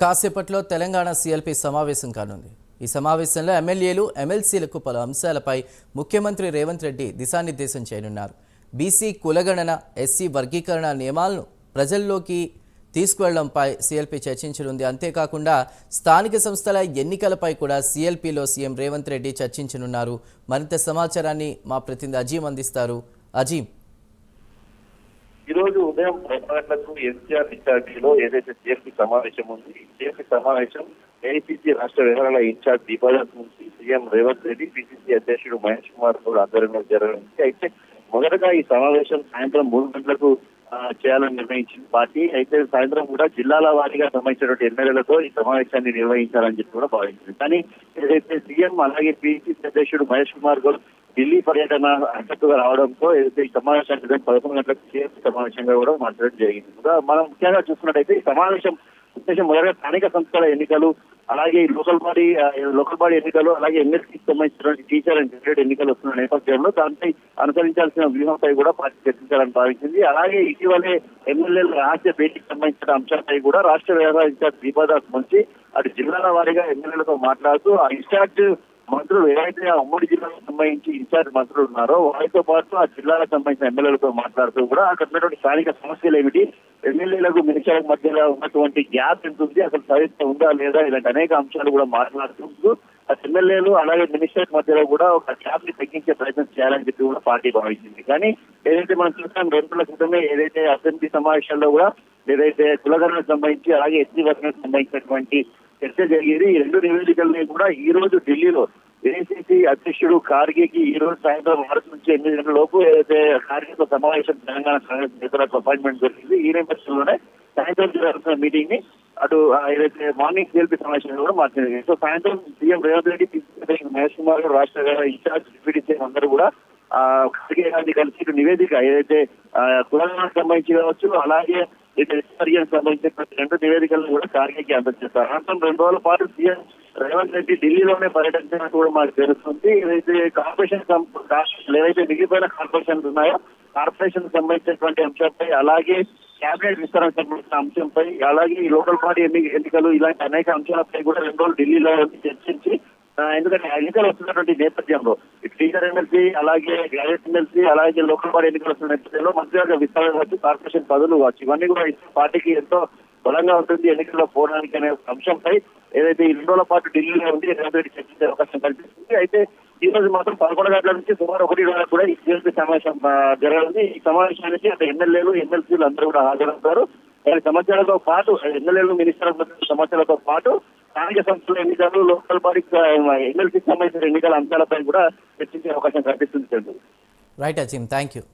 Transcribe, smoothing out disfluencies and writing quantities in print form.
కాసేపట్లో తెలంగాణ సీఎల్పీ సమావేశం కానుంది. ఈ సమావేశంలో ఎమ్మెల్యేలు, ఎమ్మెల్సీలకు పలు అంశాలపై ముఖ్యమంత్రి రేవంత్ రెడ్డి దిశానిర్దేశం చేయనున్నారు. బీసీ కులగణన, ఎస్సీ వర్గీకరణ నియమాలను ప్రజల్లోకి తీసుకువెళ్లడంపై సీఎల్పీ చర్చించనుంది. అంతేకాకుండా స్థానిక సంస్థల ఎన్నికలపై కూడా సీఎల్పీలో సీఎం రేవంత్ రెడ్డి చర్చించనున్నారు. మరింత సమాచారాన్ని మా ప్రతినిధి అజీం అందిస్తారు. అజీం, ఈ రోజు ఉదయం 10 గంటలకు ఎన్టీఆర్ ఇన్ఛార్జిలో ఏదైతే సీఎల్పీ సమావేశం ఉంది, సీఎల్పీ సమావేశం ఏఐసీసీ రాష్ట్ర వ్యవహారాల ఇన్ఛార్జ్ దీపాదాస్ నుంచి సీఎం రేవంత్ రెడ్డి, పిసిసి అధ్యక్షుడు మహేష్ కుమార్ కూడా ఆధ్వర్యంలో జరగనుంది. అయితే మొదటగా ఈ సమావేశం సాయంత్రం 3 గంటలకు చేయాలని నిర్ణయించిన పార్టీ. అయితే సాయంత్రం కూడా జిల్లాల వారీగా సంబంధించినటువంటి ఎమ్మెల్యేలతో ఈ సమావేశాన్ని నిర్వహించాలని చెప్పి కూడా భావించింది. కానీ ఏదైతే సీఎం అలాగే పిసిసి అధ్యక్షుడు మహేష్ కుమార్ గౌడ్ ఢిల్లీ పర్యటన అడ్డట్టుగా రావడంతో ఏదైతే ఈ సమావేశానికి 11 గంటలకు సీఎంసీ సమావేశంగా కూడా మాట్లాడడం జరిగింది. మనం ముఖ్యంగా చూసుకున్నట్టయితే ఈ సమావేశం ఉద్దేశం మొదలుగా స్థానిక సంస్థల ఎన్నికలు, అలాగే లోకల్ బాడీ ఎన్నికలు, అలాగే ఎమ్మెల్సీకి సంబంధించినటువంటి టీచర్ అండ్ గ్రేడ్ ఎన్నికలు వస్తున్న నేపథ్యంలో దానిపై అనుసరించాల్సిన వ్యూహంపై కూడా పార్టీ చర్చించాలని భావించింది. అలాగే ఇటీవలే ఎమ్మెల్యేల రహస్య భేటీకి సంబంధించిన అంశాలపై కూడా రాష్ట్ర వ్యవహార ఇన్ఛార్జ్ దీపాదాస్ నుంచి అటు జిల్లాల వారీగా ఎమ్మెల్యేలతో మాట్లాడుతూ ఆ ఇన్ఛార్జ్ మంత్రులు ఏవైతే ఆ ఉమ్మడి జిల్లాకు సంబంధించి ఇన్ఛార్జ్ మంత్రులు ఉన్నారో వారితో పాటు ఆ జిల్లాలకు సంబంధించిన ఎమ్మెల్యేలతో మాట్లాడుతూ కూడా అక్కడ ఉన్నటువంటి స్థానిక సమస్యలు ఏమిటి, ఎమ్మెల్యేలకు మినిస్టర్లకు మధ్యలో ఉన్నటువంటి గ్యాప్ ఎంత ఉంది, అసలు సరిగ్గా ఉందా లేదా, ఇలాంటి అనేక అంశాలు కూడా మాట్లాడుతూ ఆ ఎమ్మెల్యేలు అలాగే మినిస్టర్స్ మధ్యలో కూడా ఒక గ్యాప్ ని తగ్గించే ప్రయత్నం చేయాలని చెప్పి కూడా పార్టీ భావించింది. కానీ ఏదైతే మనం చూస్తాం 2 రోజుల క్రితమే ఏదైతే అసెంబ్లీ సమావేశాల్లో కూడా ఏదైతే కులగణకు సంబంధించి అలాగే ఎస్సీ వర్గానికి సంబంధించినటువంటి చర్చ జరిగేది. ఈ 2 నివేదికల్ని కూడా ఈ రోజు ఢిల్లీలో ఏఐసీసీ అధ్యక్షుడు ఖార్గేకి ఈ రోజు సాయంత్రం 6 నుంచి 8 గంటల లోపు ఏదైతే ఖార్గేతో సమావేశం తెలంగాణ కాంగ్రెస్ నేతలకు అపాయింట్మెంట్ జరిగింది. ఈ నేపథ్యంలోనే సాయంత్రం జరుగుతున్న మీటింగ్ ని అటు ఏదైతే మార్నింగ్ సీఎల్పీ సమావేశంలో కూడా మాట్లాడింది. సో సాయంత్రం సీఎం రేవంత్ రెడ్డి, మహేష్ కుమార్ రాష్ట్ర ఇన్ఛార్జ్ డిప్యూటీ సీఎం అందరూ కూడా ఖార్గే గారిని కలిసి ఇటు నివేదిక ఏదైతే కులానికి సంబంధించి కావచ్చు, అలాగే సంబంధించినటువంటి 2 నివేదికలను కూడా ఖార్గేకి అందజేస్తారు. అనంతరం 2 రోజుల పాటు సీఎం రేవంత్ రెడ్డి ఢిల్లీలోనే పర్యటించినట్టు కూడా మాకు తెలుస్తుంది. ఏదైతే ఏదైతే మిగిలిపోయిన కార్పొరేషన్స్ ఉన్నాయో కార్పొరేషన్ సంబంధించినటువంటి అంశంపై, అలాగే క్యాబినెట్ విస్తరణ సంబంధించిన అంశంపై, అలాగే ఈ లోకల్ బాడీ ఎన్నికలు ఇలాంటి అనేక అంశాలపై కూడా 2 రోజులు ఢిల్లీలో చర్చించి, ఎందుకంటే ఎన్నికలు వస్తున్నటువంటి నేపథ్యంలో టీచర్ ఎమ్మెల్సీ, అలాగే గ్రాడ్యుయేట్ ఎమ్మెల్సీ, అలాగే లోకల్ బాడీ ఎన్నికలు వస్తున్న నేపథ్యంలో మంత్రివర్గ విస్తరణ కావచ్చు, కార్పొరేషన్ పదవులు కావచ్చు, ఇవన్నీ కూడా పార్టీకి ఎంతో బలంగా ఉంటుంది ఎన్నికల్లో పోవడానికి అనే అంశంపై ఏదైతే ఈ 2 రోజుల పాటు ఢిల్లీలో ఉంది రేవంత్ రెడ్డి చర్చించే అవకాశం కల్పిస్తుంది. అయితే ఈ రోజు మాత్రం 11 గంటల నుంచి సుమారు 1 గంటలకు కూడా ఈ సీఎల్పీ సమావేశం జరగనుంది. ఈ సమావేశానికి అటు ఎమ్మెల్యేలు, ఎమ్మెల్సీలు అందరూ కూడా హాజరవుతారు. వారి సమస్యలతో పాటు ఎమ్మెల్యేలు, మినిస్టర్ల సమస్యలతో పాటు స్థానిక సంస్థల ఎన్నికలు, లోకల్ బాడీ ఎమ్మెల్సీకి సంబంధించిన ఎన్నికల అంశాలపై కూడా చర్చించే అవకాశం కల్పిస్తుంది. Right Azeem, thank you.